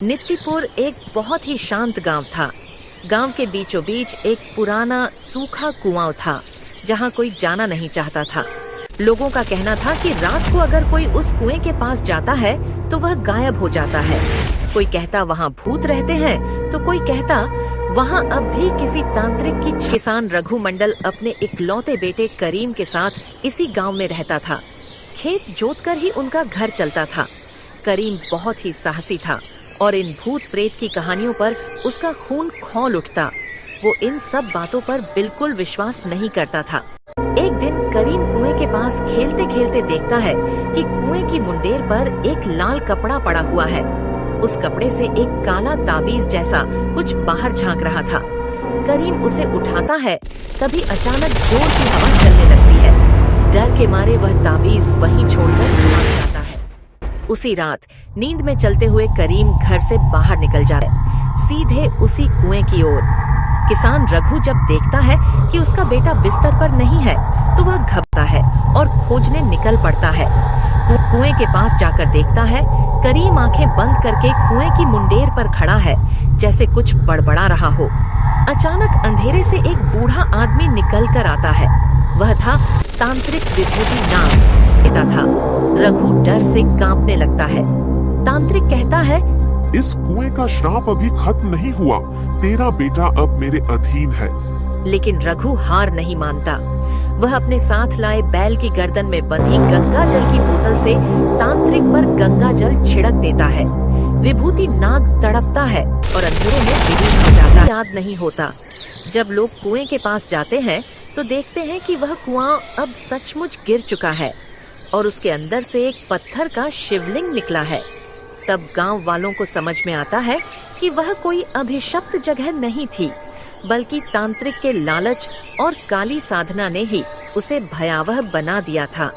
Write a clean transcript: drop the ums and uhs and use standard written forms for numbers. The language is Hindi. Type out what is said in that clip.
नित्तिपुर एक बहुत ही शांत गांव था। गांव के बीचों बीच एक पुराना सूखा कुआं था जहां कोई जाना नहीं चाहता था। लोगों का कहना था कि रात को अगर कोई उस कुएं के पास जाता है तो वह गायब हो जाता है। कोई कहता वहां भूत रहते हैं तो कोई कहता वहां अब भी किसी तांत्रिक की। किसान रघु मंडल अपने इकलौते बेटे करीम के साथ इसी गांव में रहता था। खेत जोतकर ही उनका घर चलता था। करीम बहुत ही साहसी था और इन भूत प्रेत की कहानियों पर उसका खून खौल उठता। वो इन सब बातों पर बिल्कुल विश्वास नहीं करता था। एक दिन करीम कुएं के पास खेलते खेलते देखता है कि कुएं की मुंडेर पर एक लाल कपड़ा पड़ा हुआ है। उस कपड़े से एक काला ताबीज जैसा कुछ बाहर झांक रहा था। करीम उसे उठाता है, तभी अचानक जोर की हवा चलने लगती है। डर के मारे वह ताबीज वहीं छोड़कर भाग जाता है। उसी रात नींद में चलते हुए करीम घर से बाहर निकल जाता है, सीधे उसी कुएं की ओर। किसान रघु जब देखता है कि उसका बेटा बिस्तर पर नहीं है तो वह घबराता है और खोजने निकल पड़ता है। कुएं के पास जाकर देखता है करीम आंखें बंद करके कुएं की मुंडेर पर खड़ा है, जैसे कुछ बड़बड़ा रहा हो। अचानक अंधेरे से एक बूढ़ा आदमी निकल कर आता है। वह था तांत्रिक विभूति नाग था। रघु डर से कांपने लगता है। तांत्रिक कहता है, इस कुएं का श्राप अभी खत्म नहीं हुआ, तेरा बेटा अब मेरे अधीन है। लेकिन रघु हार नहीं मानता। वह अपने साथ लाए बैल की गर्दन में बंधी गंगा जल की बोतल से तांत्रिक पर गंगा जल छिड़क देता है। विभूति नाग तड़पता है और अंधेरे में विलीन हो जाता है। याद नहीं होता। जब लोग कुएं के पास जाते हैं तो देखते हैं कि वह कुआं अब सचमुच गिर चुका है और उसके अंदर से एक पत्थर का शिवलिंग निकला है। तब गांव वालों को समझ में आता है कि वह कोई अभिशप्त जगह नहीं थी, बल्कि तांत्रिक के लालच और काली साधना ने ही उसे भयावह बना दिया था।